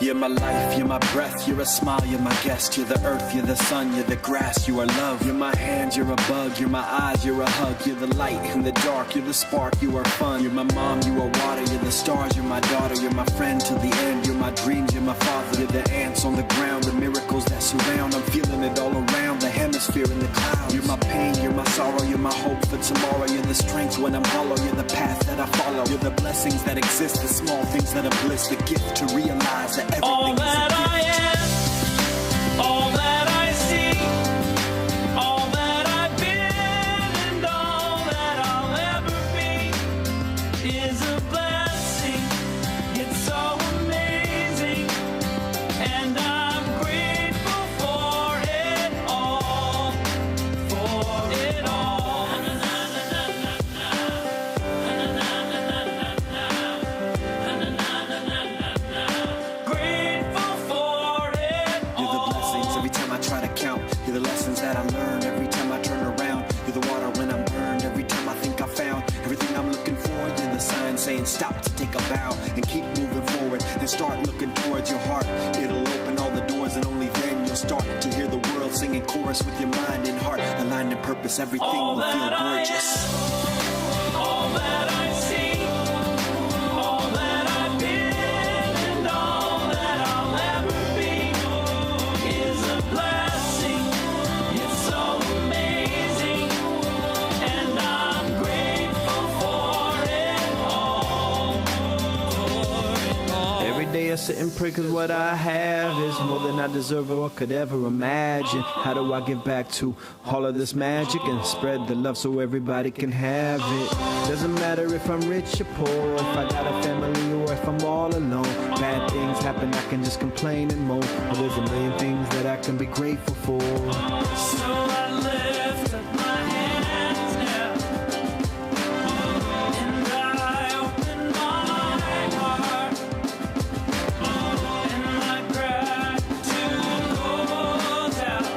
You're my life, you're my breath, you're a smile, you're my guest. You're the earth, you're the sun, you're the grass, you are love. You're my hands, you're a bug, you're my eyes, you're a hug. You're the light in the dark, you're the spark, you are fun. You're my mom, you are water, you're the stars, you're my daughter. You're my friend till the end, you're my dreams, you're my father. You're the ants on the ground, the miracles that surround. I'm feeling it all around, the hemisphere in the clouds. You're my pain, you're my sorrow, you're my hope for tomorrow. You're the strength when I'm hollow, you're the path that I follow. You're the blessings that exist, the small things that are bliss. The gift to realize that everything all that I am, all that I see, all that I've been, and all that I'll ever be is a blessing. It's so amazing, and I'm grateful for it all, for it all. You're the lessons that I learned every time I turn around. You're the water when I'm burned, every time I think I found everything I'm looking for. You're the sign saying stop to take a bow and keep moving forward and start looking towards your heart. It'll open all the doors and only then you'll start to hear the world singing chorus with your mind and heart. Aligned in purpose, everything will feel gorgeous. All that I see, all that I've been, and all that I'll ever be is a blessing. It's so amazing, and I'm grateful for it all. Every day I sit and pray, cause what I have is more than I deserve or could ever imagine. How do I give back to all of this magic and spread the love so everybody can have it? Doesn't matter if I'm rich or poor, if I got a family or if I'm all alone. Bad things happen, I can just complain and moan. Well, there's a million things that I can be grateful for. So I lift up my hands now, and I open my heart, and my gratitude goes out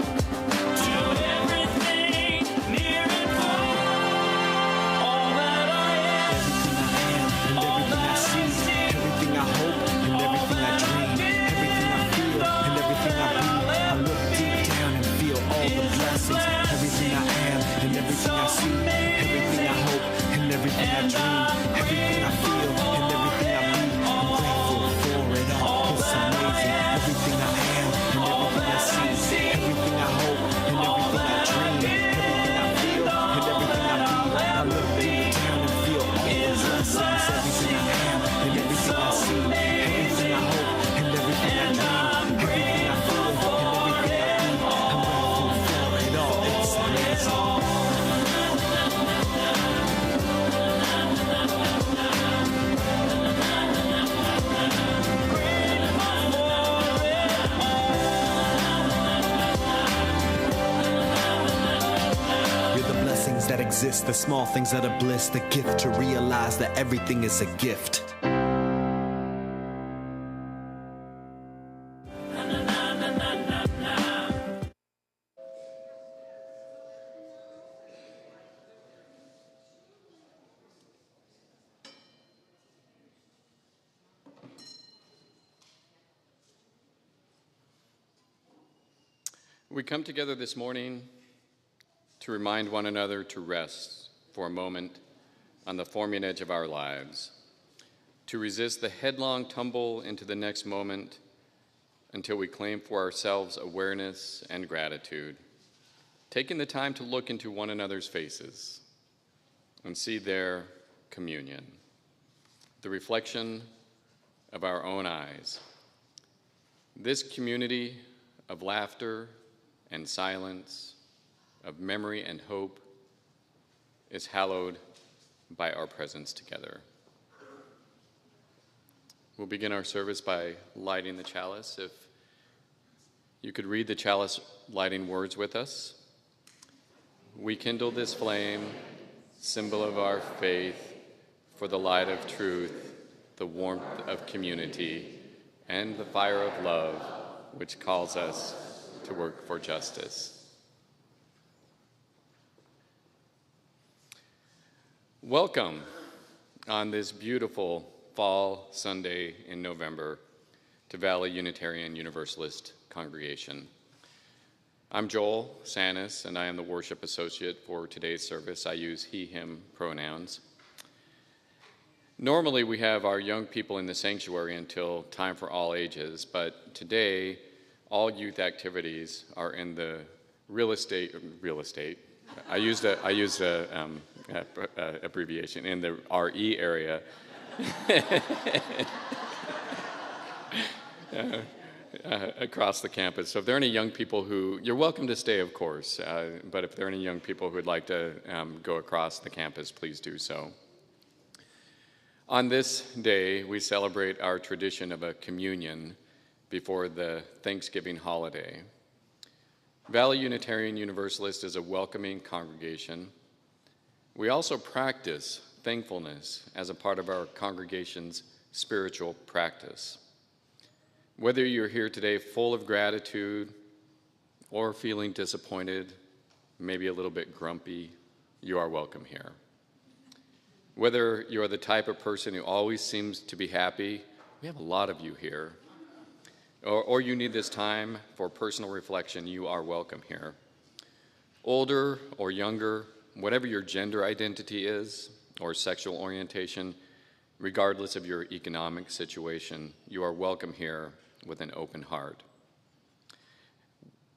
to everything near and far. All that I am, all that I see, Everything I hope and everything I dream, everything I feel and everything I be. I look deep down and feel all the blessings. Everything I am and everything I see, everything I hope and everything I dream, everything I feel and everything I be. I'm grateful for it all. It's amazing. Everything I am and everything I see, everything I hope and everything I dream, everything I feel and everything I be. I look deep down and feel all the blessings. Everything I am and everything I see, everything I hope and everything I dream, everything I feel and everything I be. I'm grateful for it all. It's amazing. You're the blessings that exist, the small things that are bliss, the gift to realize that everything is a gift. We come together this morning to remind one another to rest for a moment on the forming edge of our lives, to resist the headlong tumble into the next moment until we claim for ourselves awareness and gratitude, taking the time to look into one another's faces and see their communion, the reflection of our own eyes. This community of laughter and silence, of memory and hope, is hallowed by our presence together. We'll begin our service by lighting the chalice. If you could read the chalice lighting words with us. We kindle this flame, symbol of our faith, for the light of truth, the warmth of community, and the fire of love, which calls us to work for justice. Welcome on this beautiful fall Sunday in November to Valley Unitarian Universalist congregation. I'm Joel Sanis, and I am the worship associate for today's service. I use he, him pronouns. Normally, we have our young people in the sanctuary until time for all ages, but today, all youth activities are in the real estate. I used a abbreviation in the RE area. Across the campus. So if there are any young people who, you're welcome to stay, of course, but if there are any young people who would like to go across the campus, please do so. On this day, we celebrate our tradition of a communion before the Thanksgiving holiday. Valley Unitarian Universalist is a welcoming congregation. We also practice thankfulness as a part of our congregation's spiritual practice. Whether you're here today full of gratitude or feeling disappointed, maybe a little bit grumpy, you are welcome here. Whether you're the type of person who always seems to be happy, we have a lot of you here, or you need this time for personal reflection, you are welcome here. Older or younger, whatever your gender identity is or sexual orientation, regardless of your economic situation, you are welcome here with an open heart.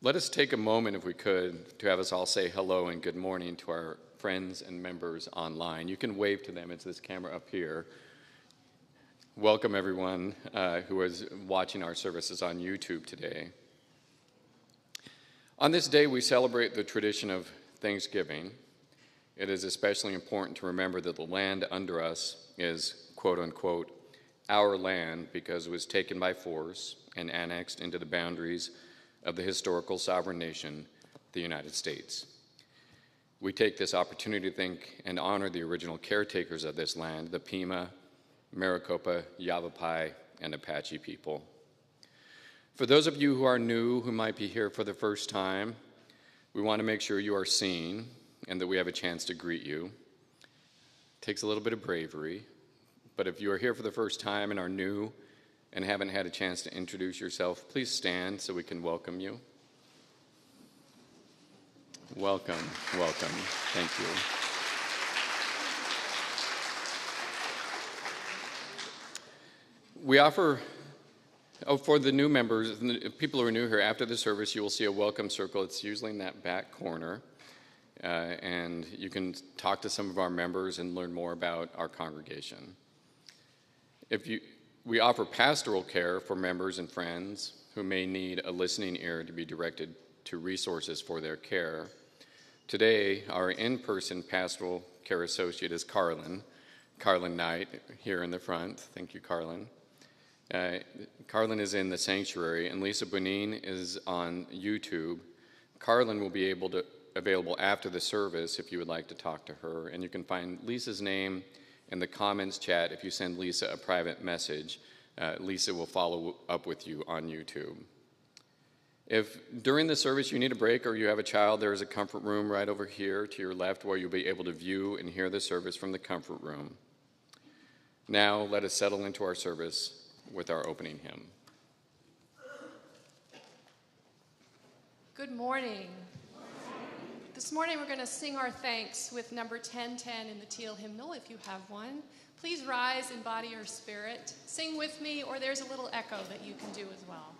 Let us take a moment, if we could, to have us all say hello and good morning to our friends and members online. You can wave to them. It's this camera up here. Welcome, everyone who is watching our services on YouTube today. On this day, we celebrate the tradition of Thanksgiving. It is especially important to remember that the land under us is, quote unquote, our land because it was taken by force and annexed into the boundaries of the historical sovereign nation, the United States. We take this opportunity to thank and honor the original caretakers of this land, the Pima, Maricopa, Yavapai, and Apache people. For those of you who are new, who might be here for the first time, we want to make sure you are seen and that we have a chance to greet you. It takes a little bit of bravery, but if you are here for the first time and are new and haven't had a chance to introduce yourself, please stand so we can welcome you. Welcome, welcome. Thank you. We offer, for the new members, people who are new here, after the service, you will see a welcome circle. It's usually in that back corner. And you can talk to some of our members and learn more about our congregation. We offer pastoral care for members and friends who may need a listening ear to be directed to resources for their care. Today, our in-person pastoral care associate is Carlin Knight, here in the front. Thank you, Carlin. Carlin is in the sanctuary, and Lisa Bonin is on YouTube. Carlin will be available after the service if you would like to talk to her, and you can find Lisa's name in the comments chat. If you send Lisa a private message, Lisa will follow up with you on YouTube. If during the service you need a break or you have a child, there is a comfort room right over here to your left where you'll be able to view and hear the service from the comfort room. Now let us settle into our service with our opening hymn. Good morning. This morning we're going to sing our thanks with number 1010 in the teal hymnal, if you have one. Please rise in body or spirit. Sing with me, or there's a little echo that you can do as well.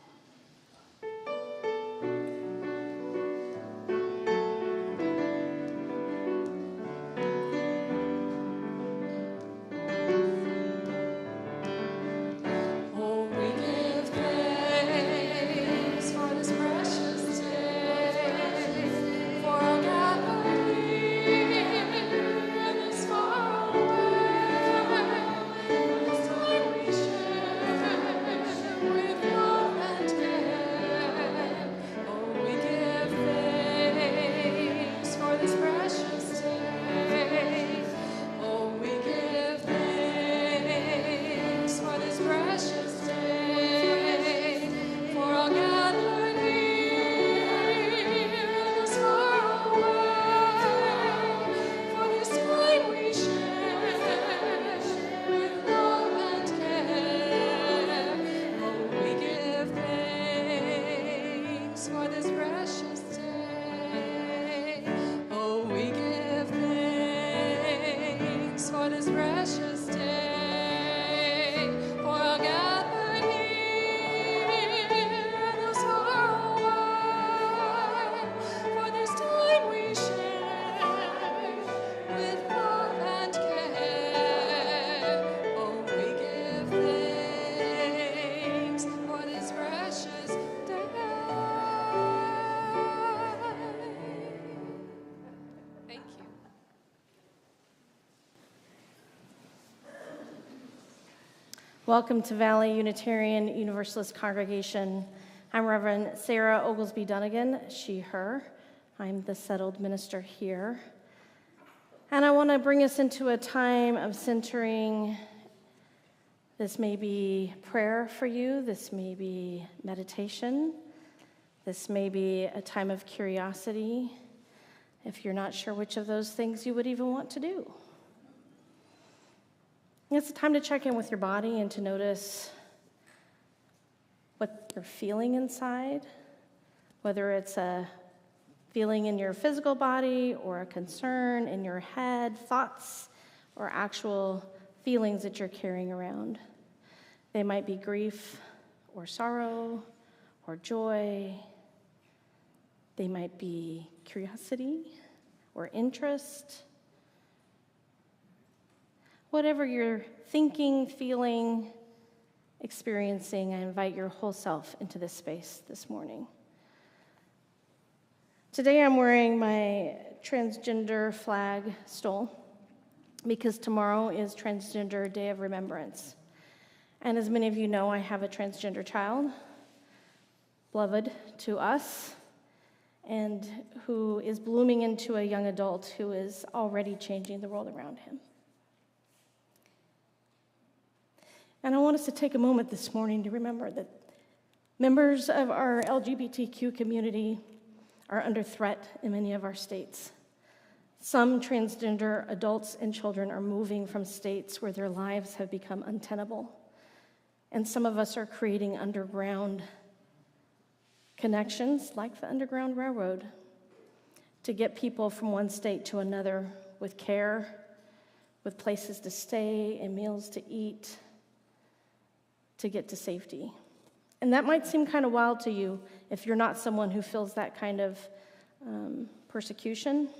Welcome to Valley Unitarian Universalist Congregation. I'm Reverend Sarah Oglesby-Dunegan, she, her. I'm the settled minister here. And I want to bring us into a time of centering. This may be prayer for you. This may be meditation. This may be a time of curiosity, if you're not sure which of those things you would even want to do. It's a time to check in with your body and to notice what you're feeling inside, whether it's a feeling in your physical body or a concern in your head, thoughts, or actual feelings that you're carrying around. They might be grief or sorrow or joy. They might be curiosity or interest. Whatever you're thinking, feeling, experiencing, I invite your whole self into this space this morning. Today I'm wearing my transgender flag stole because tomorrow is Transgender Day of Remembrance. And as many of you know, I have a transgender child, beloved to us, and who is blooming into a young adult who is already changing the world around him. And I want us to take a moment this morning to remember that members of our LGBTQ community are under threat in many of our states. Some transgender adults and children are moving from states where their lives have become untenable. And some of us are creating underground connections, like the Underground Railroad, to get people from one state to another with care, with places to stay and meals to eat, to get to safety. And that might seem kind of wild to you if you're not someone who feels that kind of persecution,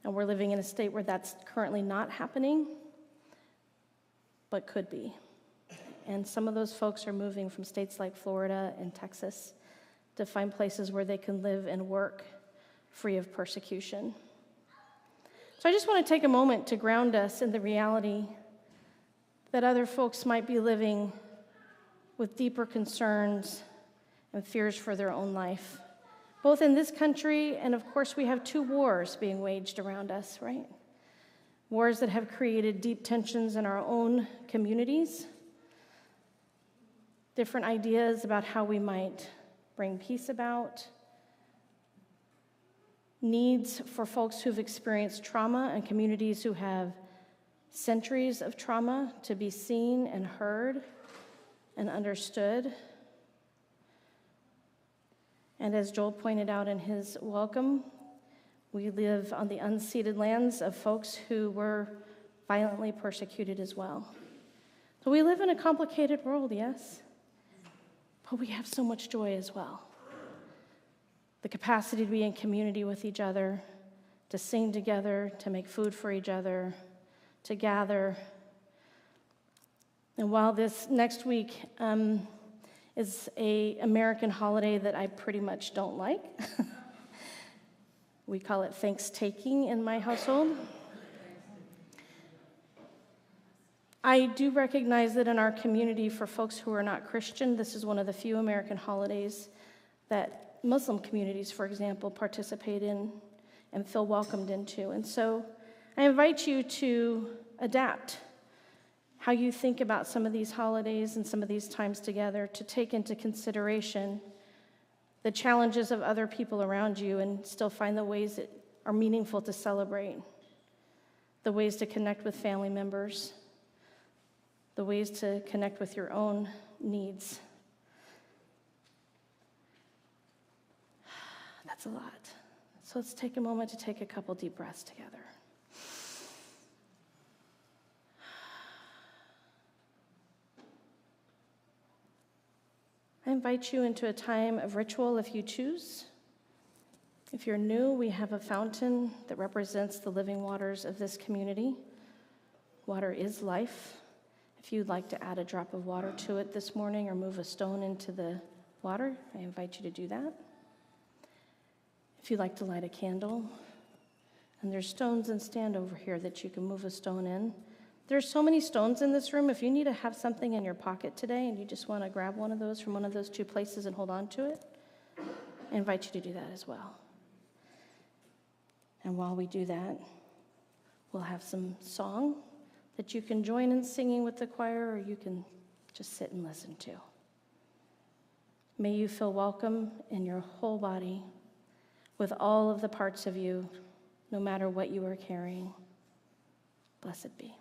and we're living in a state where that's currently not happening, but could be. And some of those folks are moving from states like Florida and Texas to find places where they can live and work free of persecution. So I just want to take a moment to ground us in the reality that other folks might be living with deeper concerns and fears for their own life, both in this country, and of course we have 2 wars being waged around us, right? Wars that have created deep tensions in our own communities, different ideas about how we might bring peace about, needs for folks who've experienced trauma and communities who have centuries of trauma to be seen and heard and understood. And as Joel pointed out in his welcome, we live on the unceded lands of folks who were violently persecuted as well. So we live in a complicated world, yes, but we have so much joy as well. The capacity to be in community with each other, to sing together, to make food for each other, to gather. And while this next week is an American holiday that I pretty much don't like, we call it Thanks-taking in my household, I do recognize that in our community, for folks who are not Christian, this is one of the few American holidays that Muslim communities, for example, participate in and feel welcomed into. And so I invite you to adapt how you think about some of these holidays and some of these times together, to take into consideration the challenges of other people around you and still find the ways that are meaningful to celebrate, the ways to connect with family members, the ways to connect with your own needs. That's a lot. So let's take a moment to take a couple deep breaths together. I invite you into a time of ritual if you choose. If you're new, we have a fountain that represents the living waters of this community. Water is life. If you'd like to add a drop of water to it this morning or move a stone into the water, I invite you to do that. If you'd like to light a candle, and there's stones and stand over here that you can move a stone in. There's so many stones in this room. If you need to have something in your pocket today and you just want to grab one of those from one of those two places and hold on to it, I invite you to do that as well. And while we do that, we'll have some song that you can join in singing with the choir, or you can just sit and listen to. May you feel welcome in your whole body with all of the parts of you, no matter what you are carrying. Blessed be.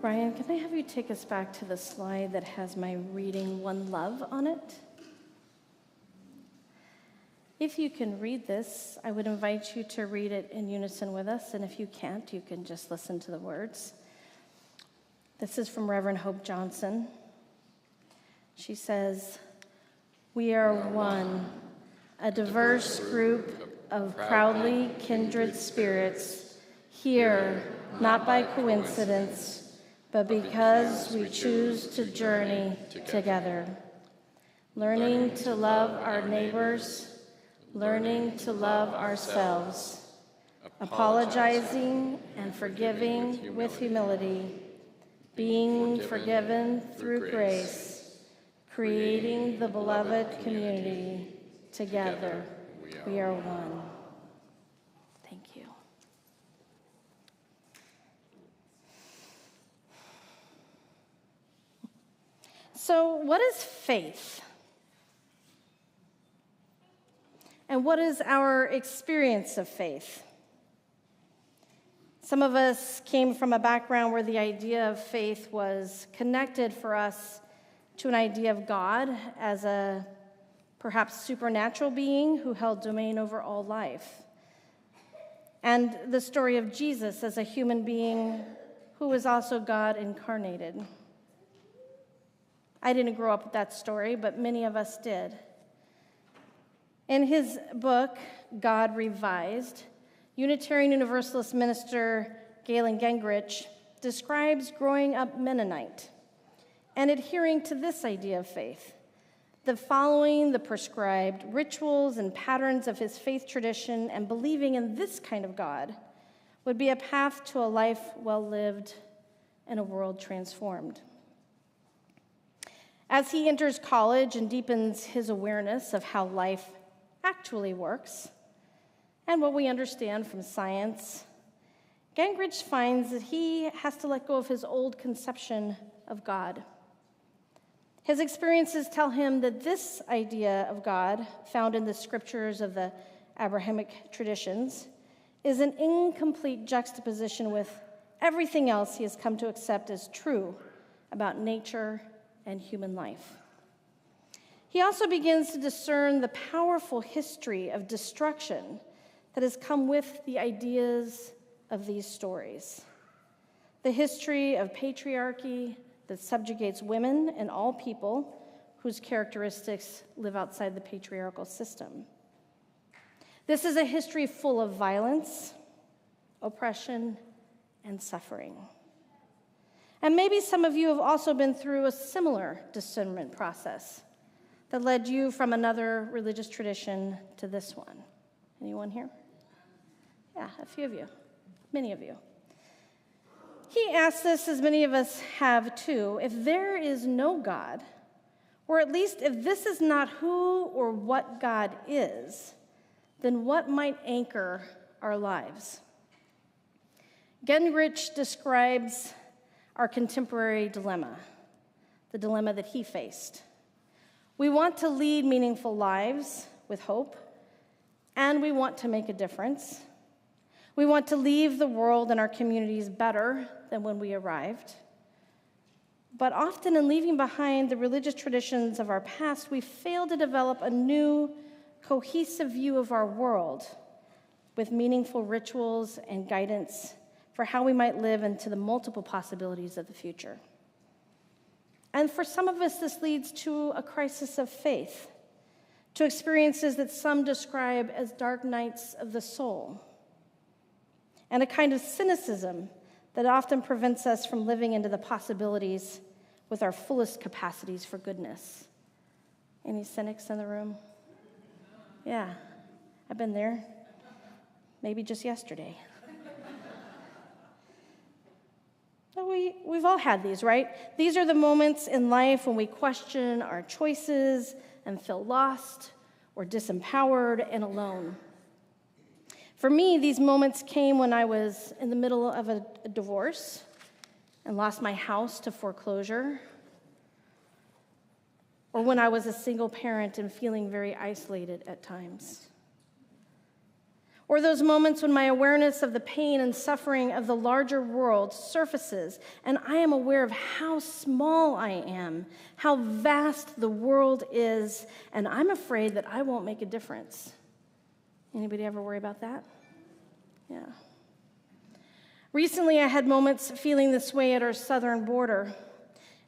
Ryan, can I have you take us back to the slide that has my reading One Love on it? If you can read this, I would invite you to read it in unison with us, and if you can't, you can just listen to the words. This is from Reverend Hope Johnson. She says, "We are one, a diverse group of proudly kindred spirits, here not by coincidence, but because we choose to journey together, learning to love our neighbors, learning to love ourselves, apologizing and forgiving with humility, being forgiven through grace, creating the beloved community. Together, we are one." Thank you. So, what is faith? And what is our experience of faith? Some of us came from a background where the idea of faith was connected for us to an idea of God as a perhaps supernatural being who held domain over all life, and the story of Jesus as a human being who was also God incarnated. I didn't grow up with that story, but many of us did. In his book, God Revised, Unitarian Universalist minister Galen Gingrich describes growing up Mennonite and adhering to this idea of faith, that following the prescribed rituals and patterns of his faith tradition and believing in this kind of God would be a path to a life well lived and a world transformed. As he enters college and deepens his awareness of how life actually works and what we understand from science, Gingrich finds that he has to let go of his old conception of God. His experiences tell him that this idea of God, found in the scriptures of the Abrahamic traditions, is an incomplete juxtaposition with everything else he has come to accept as true about nature and human life. He also begins to discern the powerful history of destruction that has come with the ideas of these stories. The history of patriarchy that subjugates women and all people whose characteristics live outside the patriarchal system. This is a history full of violence, oppression, and suffering. And maybe some of you have also been through a similar discernment process that led you from another religious tradition to this one. Anyone here? Yeah, a few of you, many of you. He asks us, as many of us have too, if there is no God, or at least if this is not who or what God is, then what might anchor our lives? Gingrich describes our contemporary dilemma, the dilemma that he faced. We want to lead meaningful lives with hope, and we want to make a difference. We want to leave the world and our communities better than when we arrived. But often in leaving behind the religious traditions of our past, we fail to develop a new, cohesive view of our world with meaningful rituals and guidance for how we might live into the multiple possibilities of the future. And for some of us, this leads to a crisis of faith, to experiences that some describe as dark nights of the soul, and a kind of cynicism that often prevents us from living into the possibilities with our fullest capacities for goodness. Any cynics in the room? Yeah, I've been there, maybe just yesterday. We've all had these, right? These are the moments in life when we question our choices and feel lost or disempowered and alone. For me, these moments came when I was in the middle of a divorce and lost my house to foreclosure, or when I was a single parent and feeling very isolated at times. Or those moments when my awareness of the pain and suffering of the larger world surfaces, and I am aware of how small I am, how vast the world is, and I'm afraid that I won't make a difference. Anybody ever worry about that? Yeah. Recently, I had moments feeling this way at our southern border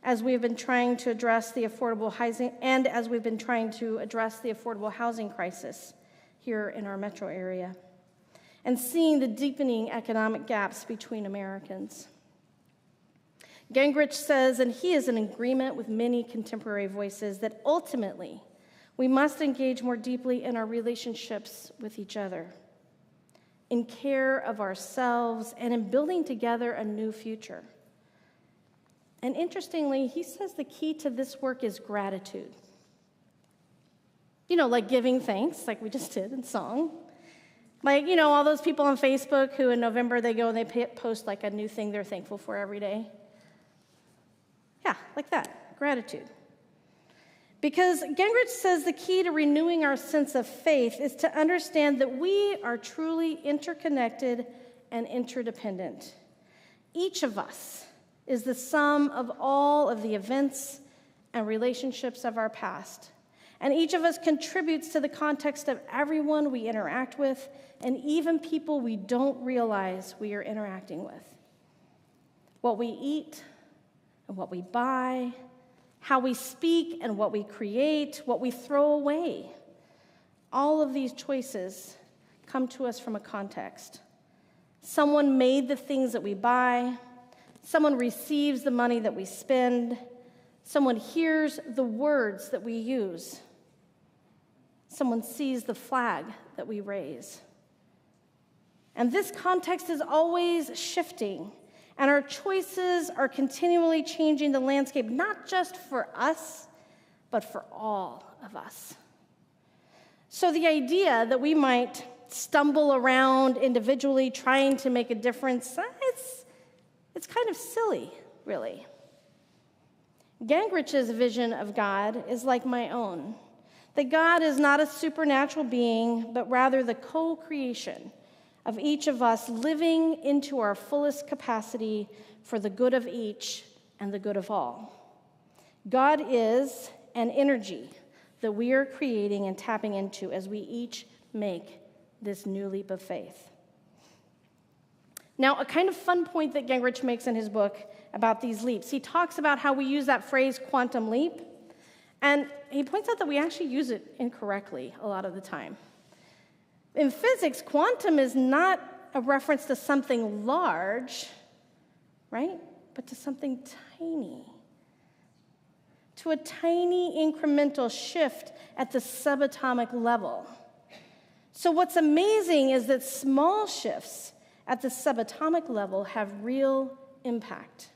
as we've been trying to address the affordable housing, and as we've been trying to address the affordable housing crisis here in our metro area, and seeing the deepening economic gaps between Americans. Gingrich says, and he is in agreement with many contemporary voices, that ultimately we must engage more deeply in our relationships with each other, in care of ourselves, and in building together a new future. And interestingly, he says the key to this work is gratitude. You know, like giving thanks, like we just did in song. Like, you know, all those people on Facebook who in November they go and they post like a new thing they're thankful for every day. Yeah, like that, gratitude. Because Gingrich says the key to renewing our sense of faith is to understand that we are truly interconnected and interdependent. Each of us is the sum of all of the events and relationships of our past. And each of us contributes to the context of everyone we interact with, and even people we don't realize we are interacting with. What we eat and what we buy, how we speak and what we create, what we throw away. All of these choices come to us from a context. Someone made the things that we buy. Someone receives the money that we spend. Someone hears the words that we use. Someone sees the flag that we raise. And this context is always shifting, and our choices are continually changing the landscape, not just for us, but for all of us. So the idea that we might stumble around individually trying to make a difference, it's kind of silly, really. Gingrich's vision of God is like my own, that God is not a supernatural being, but rather the co-creation of each of us living into our fullest capacity for the good of each and the good of all. God is an energy that we are creating and tapping into as we each make this new leap of faith. Now, a kind of fun point that Gingrich makes in his book about these leaps, he talks about how we use that phrase quantum leap, and he points out that we actually use it incorrectly a lot of the time. In physics, quantum is not a reference to something large, right? But to something tiny. To a tiny incremental shift at the subatomic level. So what's amazing is that small shifts at the subatomic level have real impact.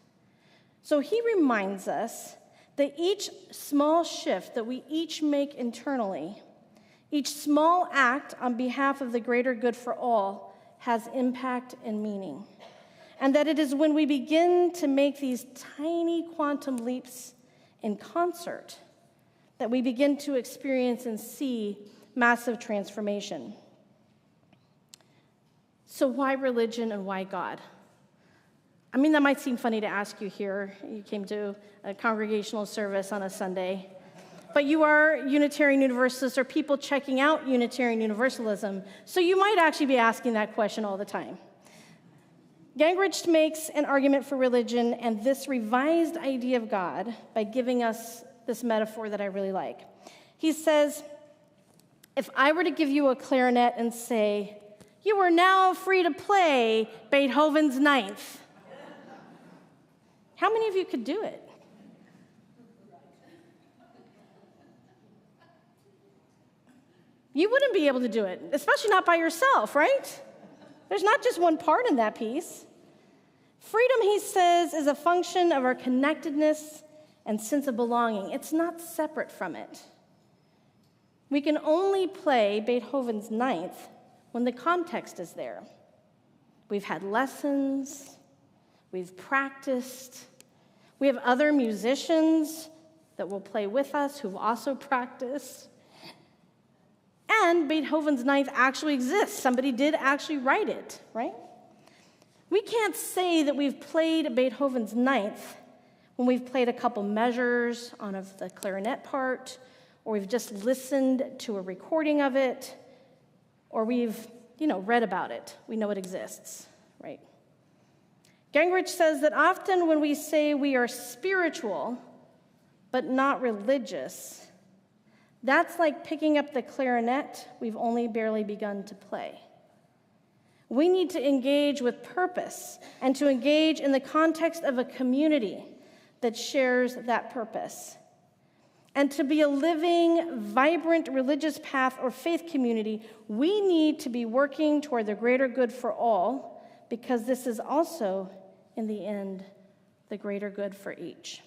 So he reminds us that each small shift that we each make internally, each small act on behalf of the greater good for all, has impact and meaning. And that it is when we begin to make these tiny quantum leaps in concert that we begin to experience and see massive transformation. So why religion and why God? I mean, that might seem funny to ask you here. You came to a congregational service on a Sunday. But you are Unitarian Universalists or people checking out Unitarian Universalism, so you might actually be asking that question all the time. Gingrich makes an argument for religion and this revised idea of God by giving us this metaphor that I really like. He says, if I were to give you a clarinet and say, you are now free to play Beethoven's Ninth, how many of you could do it? You wouldn't be able to do it, especially not by yourself, right? There's not just one part in that piece. Freedom, he says, is a function of our connectedness and sense of belonging. It's not separate from it. We can only play Beethoven's Ninth when the context is there. We've had lessons, we've practiced, we have other musicians that will play with us who've also practiced. And Beethoven's Ninth actually exists. Somebody did actually write it, right? We can't say that we've played Beethoven's Ninth when we've played a couple measures on the clarinet part, or we've just listened to a recording of it, or we've, read about it. We know it exists, right? Gingrich says that often when we say we are spiritual but not religious, that's like picking up the clarinet we've only barely begun to play. We need to engage with purpose and to engage in the context of a community that shares that purpose. And to be a living, vibrant religious path or faith community, we need to be working toward the greater good for all, because this is also, in the end, the greater good for each.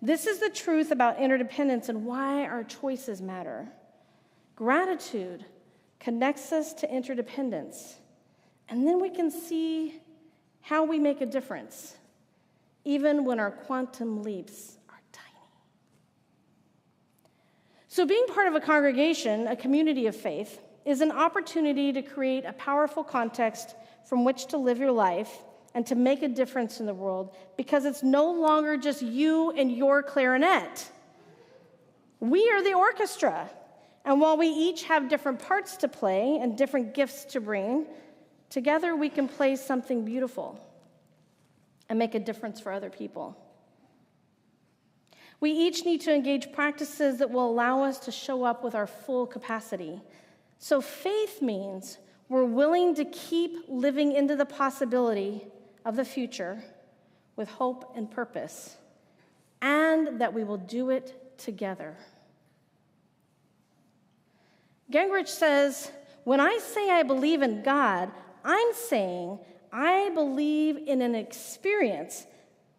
This is the truth about interdependence and why our choices matter. Gratitude connects us to interdependence, and then we can see how we make a difference, even when our quantum leaps are tiny. So being part of a congregation, a community of faith, is an opportunity to create a powerful context from which to live your life and to make a difference in the world, because it's no longer just you and your clarinet. We are the orchestra, and while we each have different parts to play and different gifts to bring, together we can play something beautiful and make a difference for other people. We each need to engage practices that will allow us to show up with our full capacity. So faith means we're willing to keep living into the possibility of the future with hope and purpose, and that we will do it together. Gingrich says, when I say I believe in God, I'm saying I believe in an experience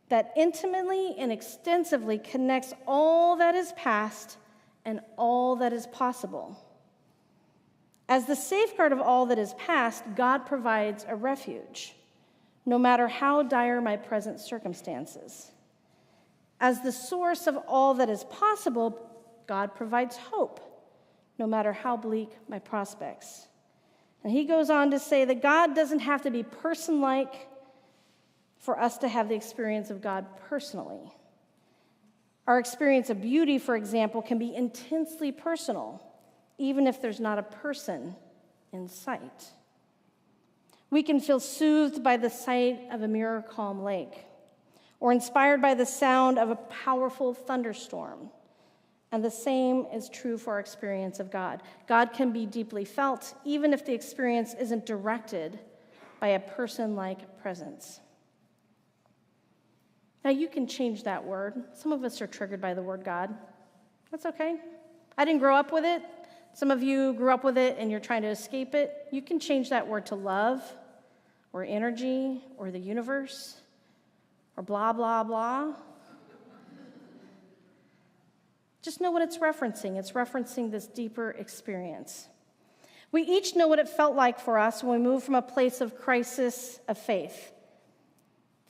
that intimately and extensively connects all that is past and all that is possible. As the safeguard of all that is past, God provides a refuge, no matter how dire my present circumstances. As the source of all that is possible, God provides hope, no matter how bleak my prospects. And he goes on to say that God doesn't have to be person-like for us to have the experience of God personally. Our experience of beauty, for example, can be intensely personal, even if there's not a person in sight. We can feel soothed by the sight of a mirror-calm lake, or inspired by the sound of a powerful thunderstorm. And the same is true for our experience of God. God can be deeply felt, even if the experience isn't directed by a person-like presence. Now, you can change that word. Some of us are triggered by the word God. That's okay. I didn't grow up with it. Some of you grew up with it and you're trying to escape it. You can change that word to love, or energy, or the universe, or blah, blah, blah. Just know what it's referencing. It's referencing this deeper experience. We each know what it felt like for us when we moved from a place of crisis of faith.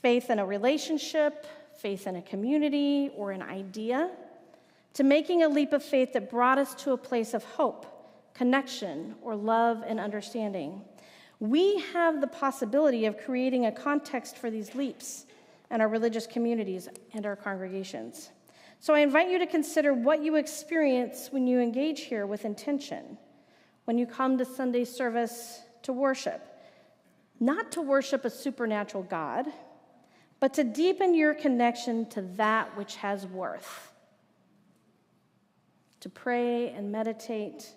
Faith in a relationship, faith in a community, or an idea, to making a leap of faith that brought us to a place of hope, connection, or love and understanding. We have the possibility of creating a context for these leaps in our religious communities and our congregations. So I invite you to consider what you experience when you engage here with intention, when you come to Sunday service to worship. Not to worship a supernatural God, but to deepen your connection to that which has worth. To pray and meditate,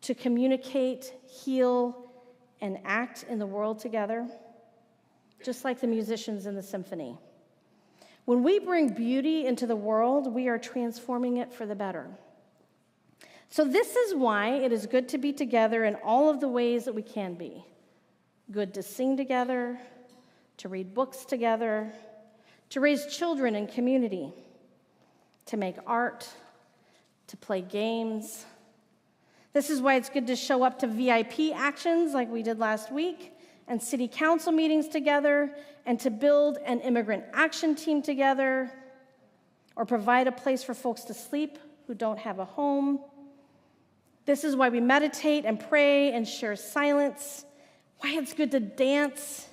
to communicate, heal, and act in the world together, just like the musicians in the symphony. When we bring beauty into the world, we are transforming it for the better. So this is why it is good to be together in all of the ways that we can be. Good to sing together, to read books together, to raise children in community, to make art, to play games. This is why it's good to show up to VIP actions like we did last week, and city council meetings together, and to build an immigrant action team together, or provide a place for folks to sleep who don't have a home. This is why we meditate and pray and share silence, why it's good to dance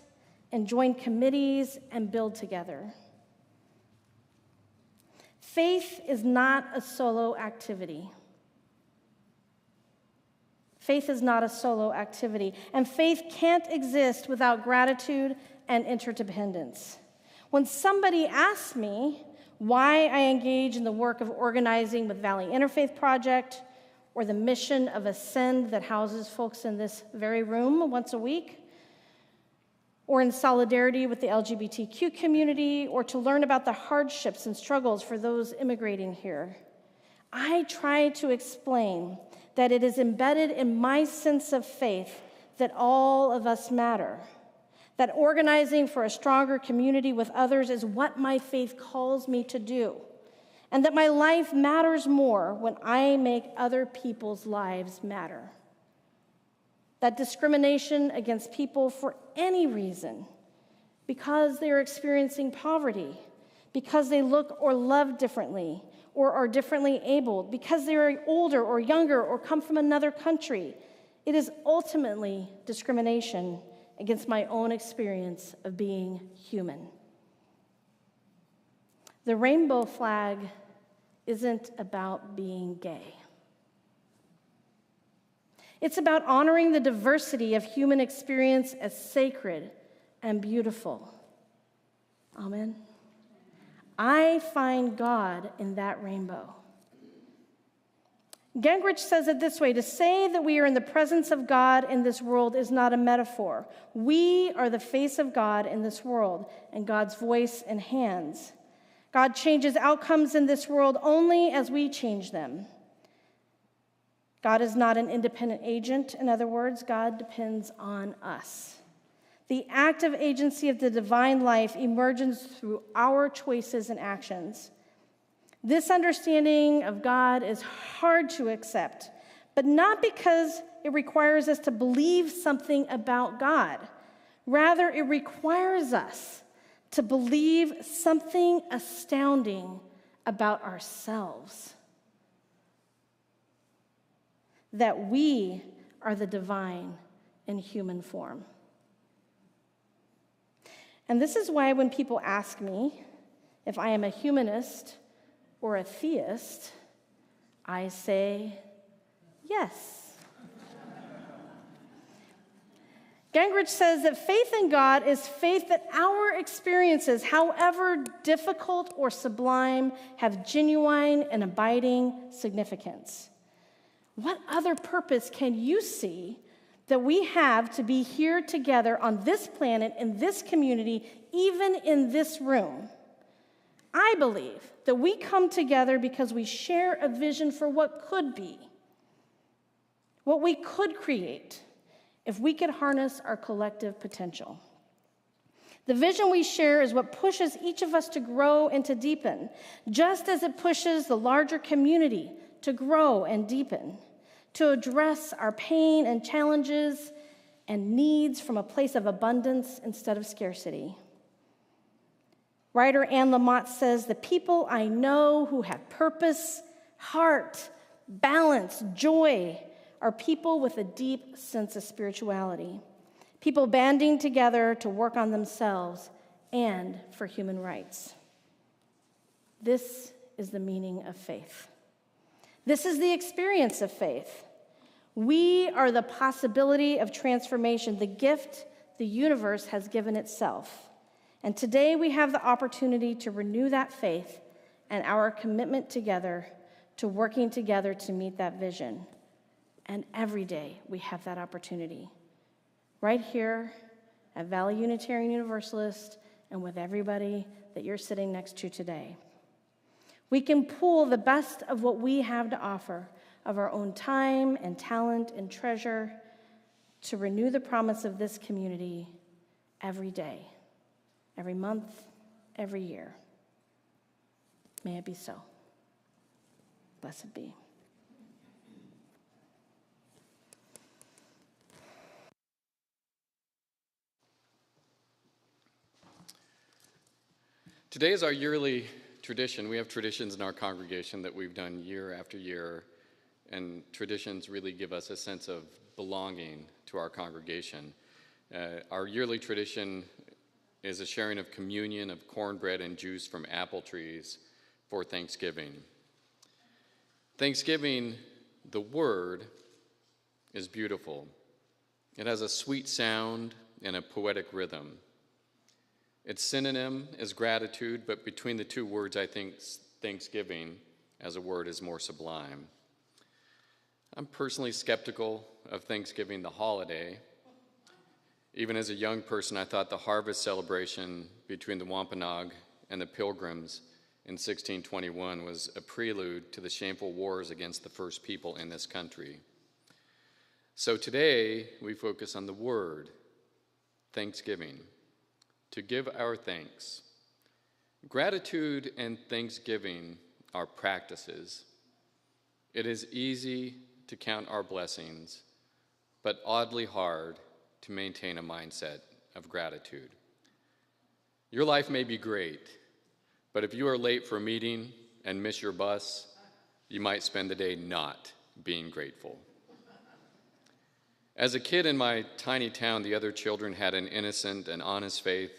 and join committees and build together. Faith is not a solo activity. Faith is not a solo activity, and faith can't exist without gratitude and interdependence. When somebody asks me why I engage in the work of organizing with Valley Interfaith Project or the mission of Ascend that houses folks in this very room once a week, or in solidarity with the LGBTQ community, or to learn about the hardships and struggles for those immigrating here, I try to explain that it is embedded in my sense of faith that all of us matter, that organizing for a stronger community with others is what my faith calls me to do, and that my life matters more when I make other people's lives matter. That discrimination against people for any reason, because they are experiencing poverty, because they look or love differently, or are differently abled, because they are older or younger or come from another country, it is ultimately discrimination against my own experience of being human. The rainbow flag isn't about being gay. It's about honoring the diversity of human experience as sacred and beautiful. Amen. I find God in that rainbow. Gingrich says it this way: to say that we are in the presence of God in this world is not a metaphor. We are the face of God in this world and God's voice and hands. God changes outcomes in this world only as we change them. God is not an independent agent. In other words, God depends on us. The active agency of the divine life emerges through our choices and actions. This understanding of God is hard to accept, but not because it requires us to believe something about God. Rather, it requires us to believe something astounding about ourselves. That we are the divine in human form. And this is why when people ask me if I am a humanist or a theist, I say yes. Gingrich says that faith in God is faith that our experiences, however difficult or sublime, have genuine and abiding significance. What other purpose can you see that we have to be here together on this planet, in this community, even in this room? I believe that we come together because we share a vision for what could be, what we could create, if we could harness our collective potential. The vision we share is what pushes each of us to grow and to deepen, just as it pushes the larger community to grow and deepen, to address our pain and challenges and needs from a place of abundance instead of scarcity. Writer Anne Lamott says, "The people I know who have purpose, heart, balance, joy, are people with a deep sense of spirituality, people banding together to work on themselves and for human rights." This is the meaning of faith. This is the experience of faith. We are the possibility of transformation, the gift the universe has given itself. And today we have the opportunity to renew that faith and our commitment together to working together to meet that vision. And every day we have that opportunity, right here at Valley Unitarian Universalist and with everybody that you're sitting next to today. We can pool the best of what we have to offer, of our own time and talent and treasure, to renew the promise of this community every day, every month, every year. May it be so. Blessed be. Today is our yearly tradition. We have traditions in our congregation that we've done year after year, and traditions really give us a sense of belonging to our congregation. Our yearly tradition is a sharing of communion of cornbread and juice from apple trees for Thanksgiving. Thanksgiving, the word, is beautiful. It has a sweet sound and a poetic rhythm. Its synonym is gratitude, but between the two words, I think Thanksgiving as a word is more sublime. I'm personally skeptical of Thanksgiving, the holiday. Even as a young person, I thought the harvest celebration between the Wampanoag and the Pilgrims in 1621 was a prelude to the shameful wars against the first people in this country. So today, we focus on the word, thanksgiving, to give our thanks. Gratitude and thanksgiving are practices. It is easy to count our blessings, but oddly hard to maintain a mindset of gratitude. Your life may be great, but if you are late for a meeting and miss your bus, you might spend the day not being grateful. As a kid in my tiny town, the other children had an innocent and honest faith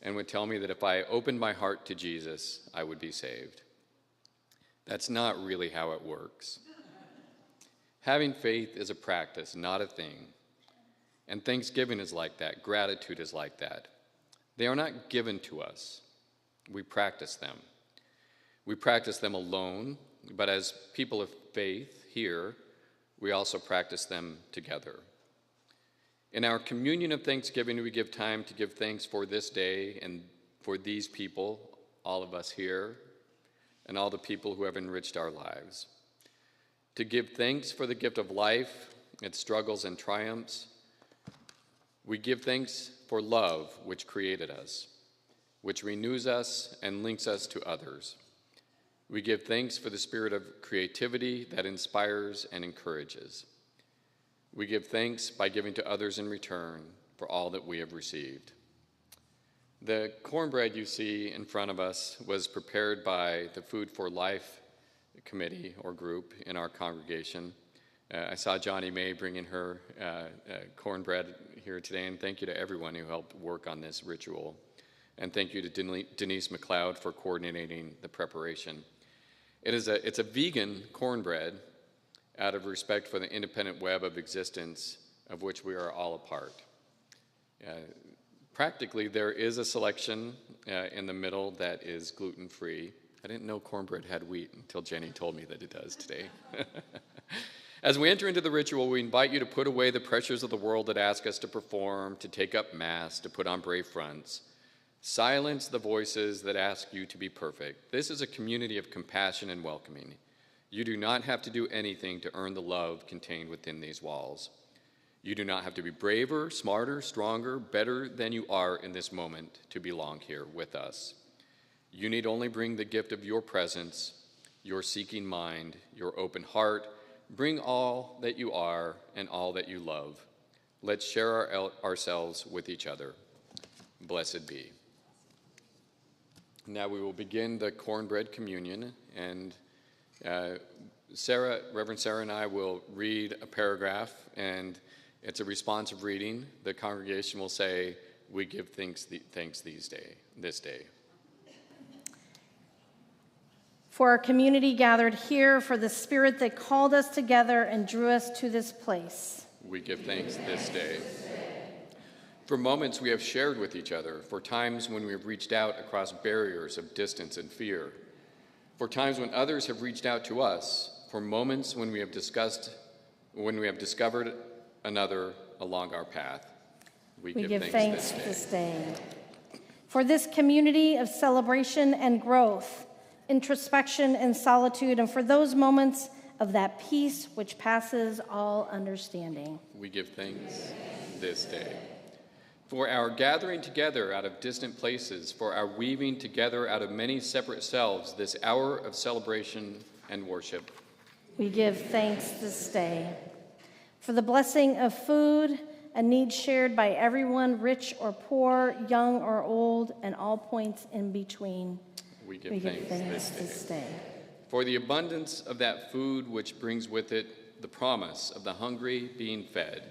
and would tell me that if I opened my heart to Jesus, I would be saved. That's not really how it works. Having faith is a practice, not a thing. And thanksgiving is like that. Gratitude is like that. They are not given to us. We practice them. We practice them alone, but as people of faith here, we also practice them together. In our communion of thanksgiving, we give time to give thanks for this day and for these people, all of us here, and all the people who have enriched our lives. To give thanks for the gift of life, its struggles and triumphs. We give thanks for love, which created us, which renews us and links us to others. We give thanks for the spirit of creativity that inspires and encourages. We give thanks by giving to others in return for all that we have received. The cornbread you see in front of us was prepared by the Food for Life committee or group in our congregation. I saw Johnny May bringing her cornbread here today, and thank you to everyone who helped work on this ritual. And thank you to Denise McLeod for coordinating the preparation. It's a vegan cornbread out of respect for the independent web of existence of which we are all a part. Practically, there is a selection in the middle that is gluten-free. I didn't know cornbread had wheat until Jenny told me that it does today. As we enter into the ritual, we invite you to put away the pressures of the world that ask us to perform, to take up masks, to put on brave fronts. Silence the voices that ask you to be perfect. This is a community of compassion and welcoming. You do not have to do anything to earn the love contained within these walls. You do not have to be braver, smarter, stronger, better than you are in this moment to belong here with us. You need only bring the gift of your presence, your seeking mind, your open heart. Bring all that you are and all that you love. Let's share ourselves with each other. Blessed be. Now we will begin the cornbread communion, and Reverend Sarah and I will read a paragraph, and it's a responsive reading. The congregation will say, "We give thanks this day." For our community gathered here, for the Spirit that called us together and drew us to this place. We give thanks this day. For moments we have shared with each other, for times when we have reached out across barriers of distance and fear, for times when others have reached out to us, for moments when we have discovered another along our path. We give thanks this day. For this community of celebration and growth, introspection and solitude, and for those moments of that peace which passes all understanding. We give thanks this day. For our gathering together out of distant places, for our weaving together out of many separate selves, this hour of celebration and worship. We give thanks this day. For the blessing of food, a need shared by everyone, rich or poor, young or old, and all points in between. We give thanks this day. for the abundance of that food which brings with it the promise of the hungry being fed.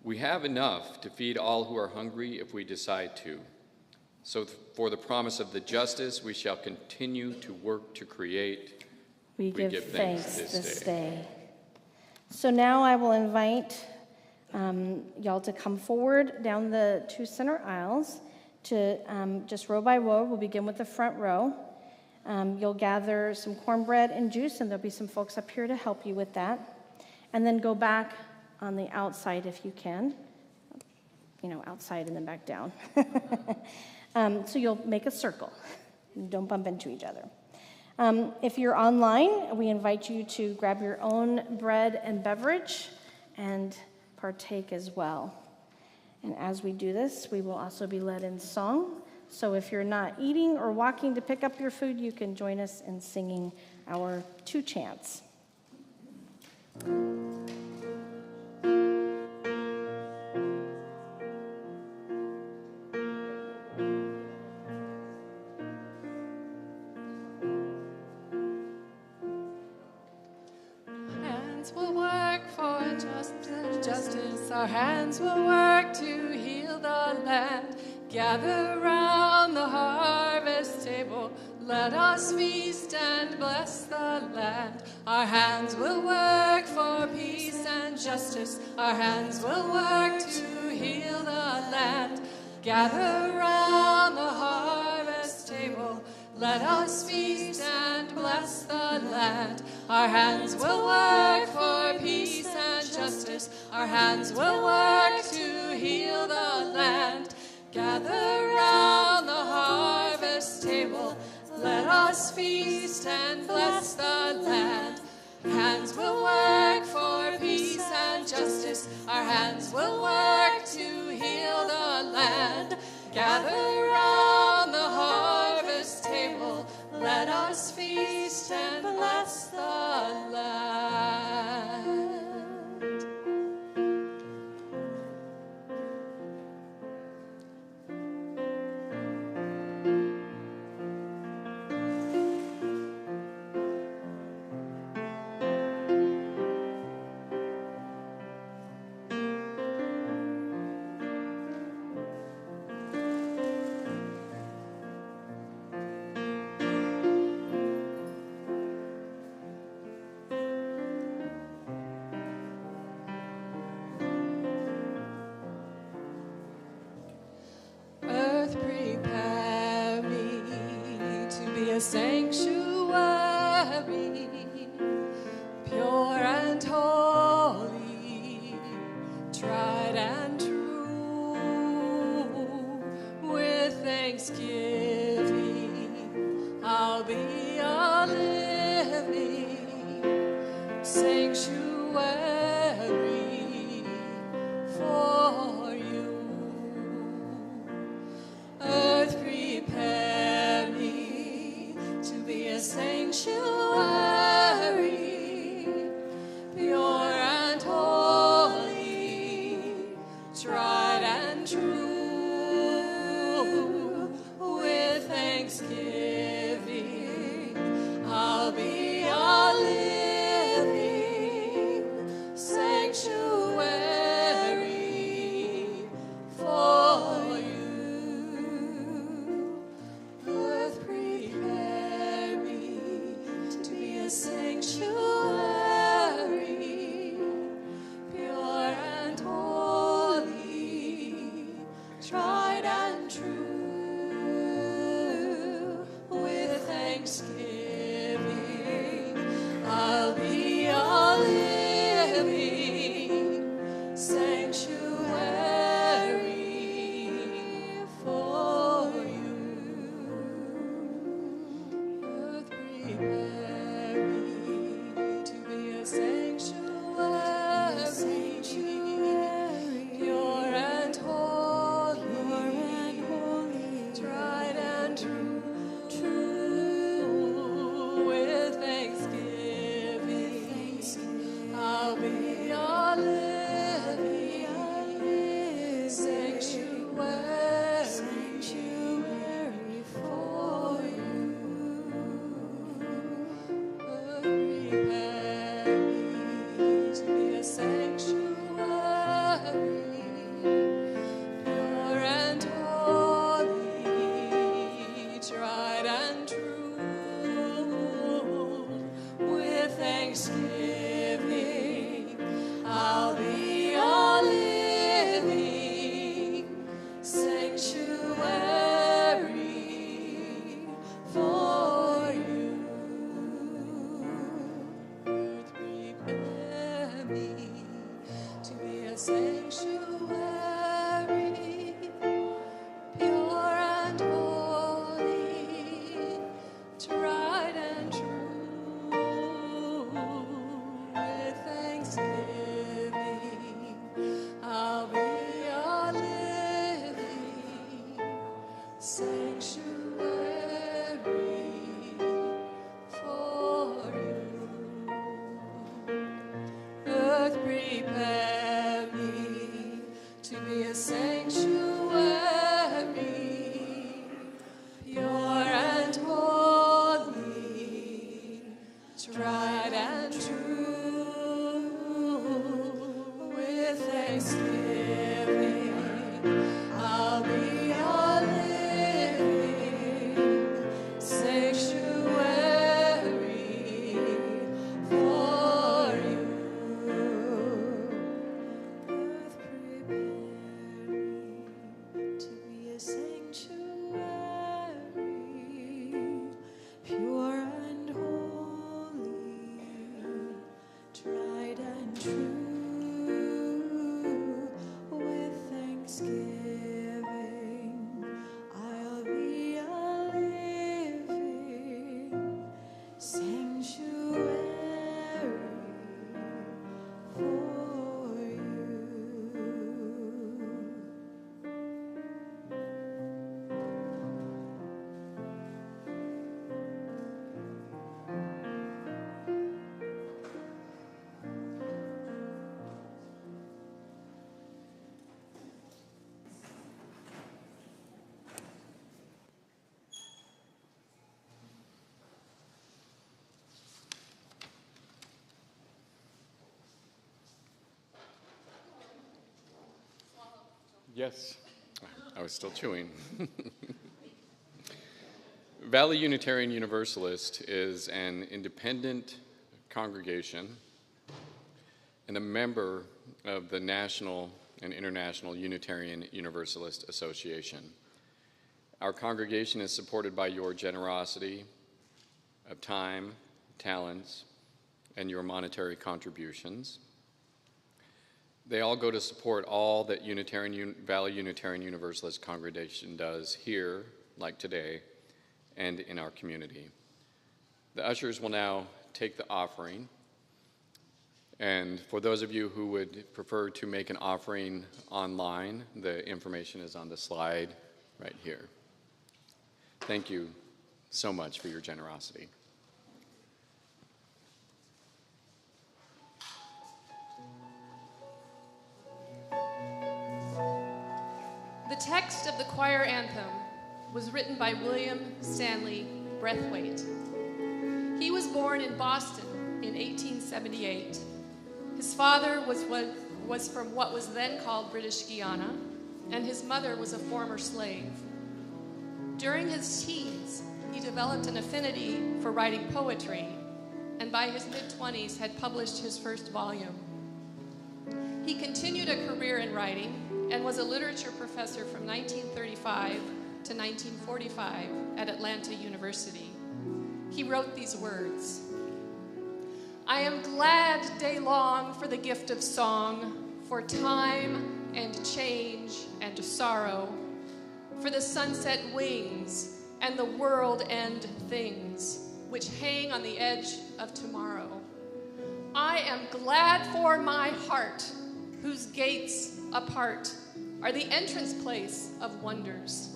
We have enough to feed all who are hungry if we decide to. So for the promise of the justice we shall continue to work to create, we give thanks this day. So now I will invite y'all to come forward down the two center aisles to just row by row. We'll begin with the front row. You'll gather some cornbread and juice, and there'll be some folks up here to help you with that. And then go back on the outside if you can. You know, outside and then back down. So you'll make a circle. Don't bump into each other. If you're online, we invite you to grab your own bread and beverage and partake as well. And as we do this, we will also be led in song. So if you're not eating or walking to pick up your food, you can join us in singing our two chants. Will work for justice. Our hands will work to heal the land. Gather round the harvest table. Let us feast and bless the land. Our hands will work for peace and justice. Our hands will work to heal the land. Gather round the harvest table. Let us feast and bless the land. Our hands will work for peace and justice. Our hands will work to heal the land. Gather round the harvest table. Let us feast and bless the land. Hands will work for peace and justice. Our hands will work to heal the land. Gather round the harvest table. Let us feast and bless the land. Sanctuary, pure and holy, tried and true. With thanksgiving, I'll be a living sanctuary for you. Earth, prepare me to be a sanctuary, pure and holy, tried and true. With thanksgiving, I'll be a living sanctuary for you. Earth, prepare me to be a sanctuary, pure and holy, tried and true. With thanksgiving, Yes, I was still chewing. Valley Unitarian Universalist is an independent congregation and a member of the National and International Unitarian Universalist Association. Our congregation is supported by your generosity of time, talents, and your monetary contributions. They all go to support all that Valley Unitarian Universalist congregation does here, like today, and in our community. The ushers will now take the offering. And for those of you who would prefer to make an offering online, the information is on the slide right here. Thank you so much for your generosity. The text of the choir anthem was written by William Stanley Braithwaite. He was born in Boston in 1878. His father was from what was then called British Guiana, and his mother was a former slave. During his teens, he developed an affinity for writing poetry, and by his mid-20s had published his first volume. He continued a career in writing and was a literature professor from 1935 to 1945 at Atlanta University. He wrote these words: "I am glad day long for the gift of song, for time and change and sorrow, for the sunset wings and the world-end things which hang on the edge of tomorrow. I am glad for my heart, whose gates apart are the entrance place of wonders,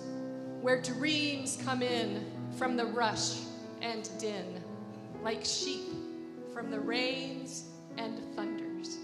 where dreams come in from the rush and din, like sheep from the rains and thunders."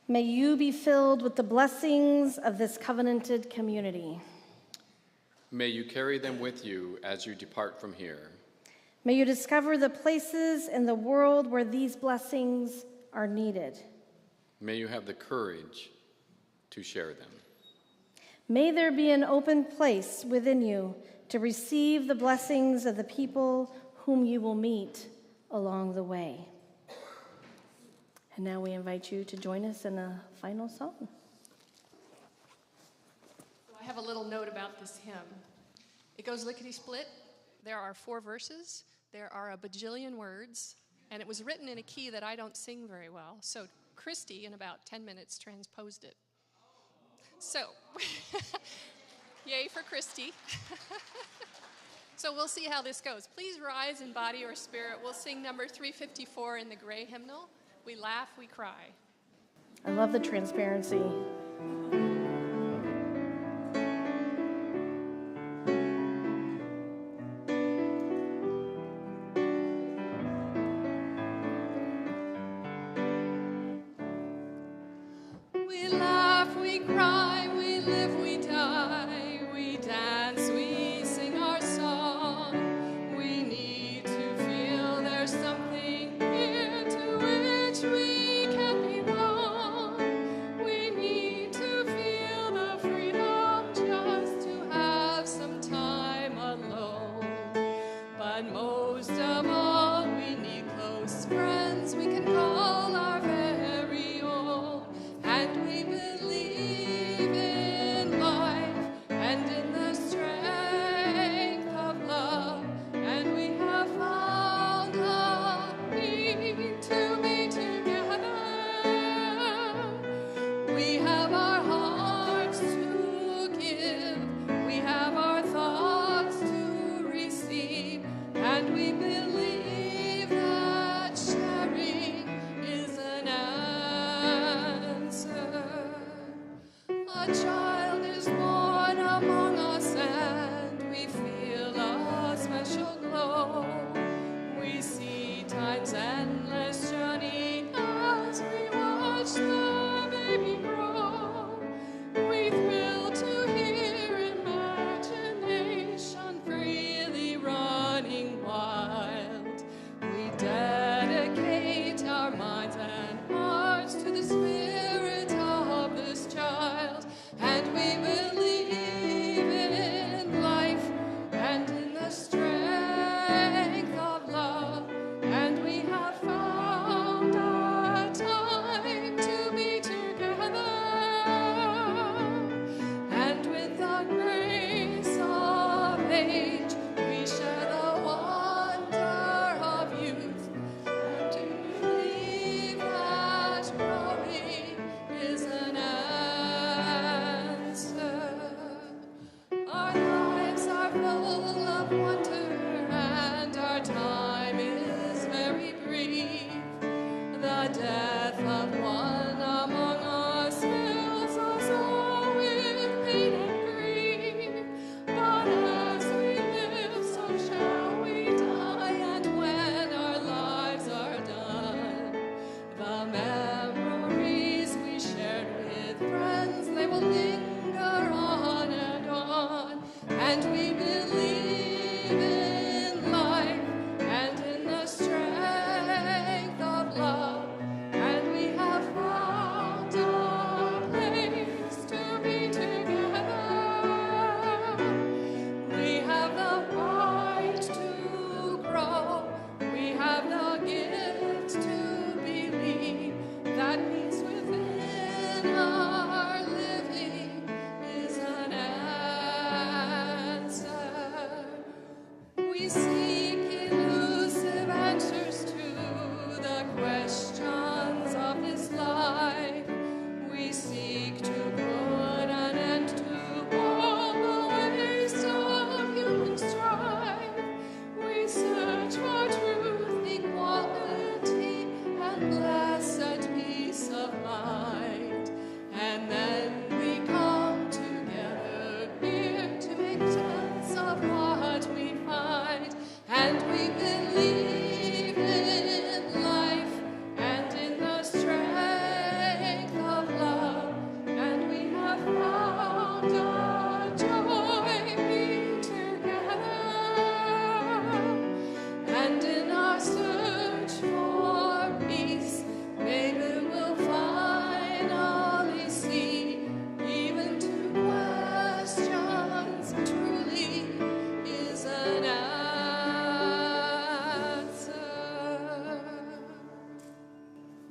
May you be filled with the blessings of this covenanted community. May you carry them with you as you depart from here. May you discover the places in the world where these blessings are needed. May you have the courage to share them. May there be an open place within you to receive the blessings of the people whom you will meet along the way. And now we invite you to join us in a final song. I have a little note about this hymn. It goes lickety-split. There are 4 verses. There are a bajillion words. And it was written in a key that I don't sing very well. So Christy, in about 10 minutes, transposed it. So, yay for Christy. So we'll see how this goes. Please rise in body or spirit. We'll sing number 354 in the gray hymnal. We laugh, we cry. I love the transparency. We laugh, we cry, we live, we die, we dance, we sing our song. We need to feel there's something here to which we can belong. We need to feel the freedom just to have some time alone. But most of all, we need close friends we can call our very own. And we believe in life and in the strength of love. And we have found a need to be together. We have our hearts to give. We have our thoughts to receive. And we believe that sharing is an answer. A child is born among us and we feel a special glow. We see time's endless journey as we watch the baby grow. We thrill to hear imagination freely running wild. We dedicate our minds and hearts to the spirit of this child. And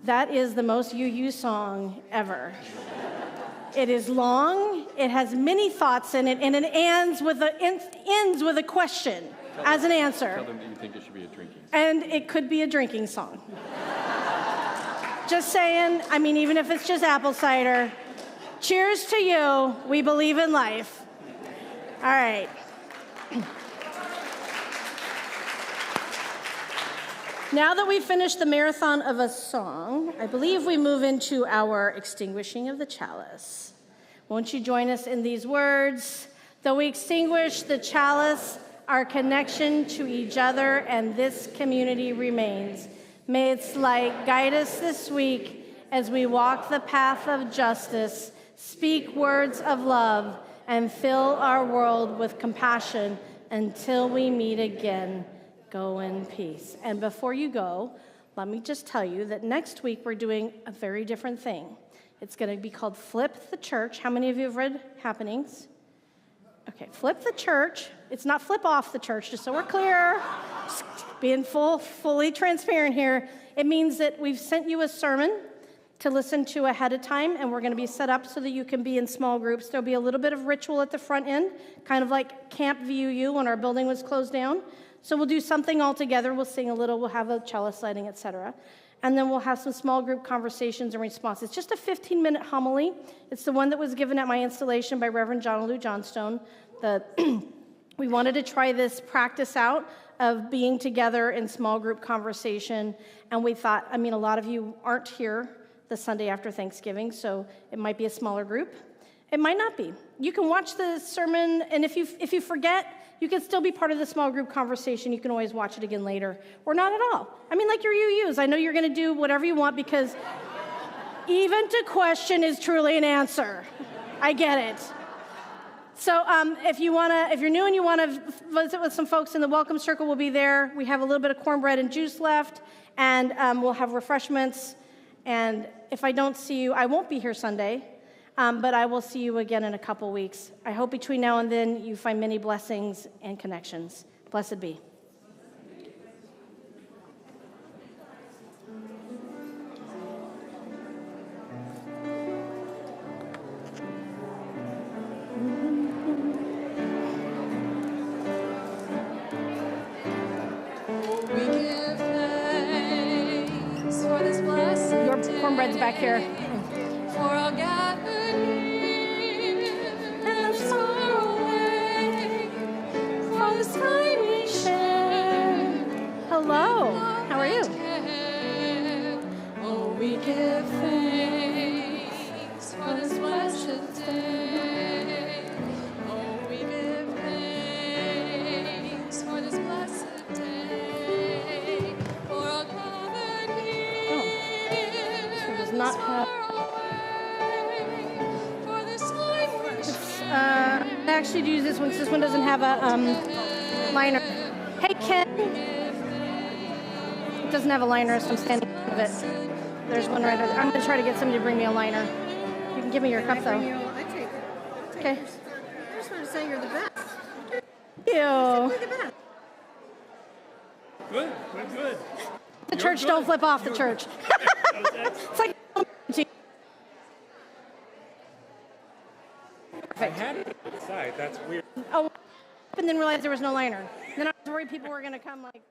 That is the most UU song ever. It is long, it has many thoughts in it, and it ends with a question as an answer. Tell them that you think it should be a drinking song. And it could be a drinking song. Just saying, I mean, even if it's just apple cider. Cheers to you. We believe in life. All right. Now that we've finished the marathon of a song, I believe we move into our extinguishing of the chalice. Won't you join us in these words? Though we extinguish the chalice, our connection to each other and this community remains. May its light guide us this week as we walk the path of justice, speak words of love, and fill our world with compassion until we meet again. Go in peace. And before you go, let me just tell you that next week we're doing a very different thing. It's going to be called Flip the Church. How many of you have read Happenings? Okay, Flip the Church. It's not flip off the church, just so we're clear. Just being fully transparent here. It means that we've sent you a sermon to listen to ahead of time, and we're going to be set up so that you can be in small groups. There'll be a little bit of ritual at the front end, kind of like Camp VUU when our building was closed down. So we'll do something all together. We'll sing a little, we'll have a chalice lighting, etc. And then we'll have some small group conversations and responses. Just a 15-minute homily. It's the one that was given at my installation by Reverend John Lou Johnstone. We wanted to try this practice out of being together in small group conversation. And we thought, I mean, a lot of you aren't here the Sunday after Thanksgiving, so it might be a smaller group. It might not be. You can watch the sermon, and if you forget, you can still be part of the small group conversation. You can always watch it again later, or not at all. I mean, like your UUs. I know you're going to do whatever you want because even to question is truly an answer. I get it. So if you're new and you want to visit with some folks in the welcome circle, we'll be there. We have a little bit of cornbread and juice left, and we'll have refreshments. And if I don't see you, I won't be here Sunday. But I will see you again in a couple weeks. I hope between now and then you find many blessings and connections. Blessed be. We give thanks for this blessing. Your cornbread's back here. For our gathered here and the far away, for this time we share. Hello. How are you? Oh, we give thanks for this blessed day. Oh, we give thanks for this blessed day. For our gathered here. So it does not have. I actually use this one because this one doesn't have a liner. Hey, Ken. It doesn't have a liner, so I'm standing in front of it. There's one right there. I'm going to try to get somebody to bring me a liner. You can give me your cup, though. I take it. Okay. I just want to say you're the best. Ew. You're the best. Good, we're good. The church don't flip off the church. It's like I had it outside, that's weird. oh, and then realized there was no liner. Then I was worried people were going to come like.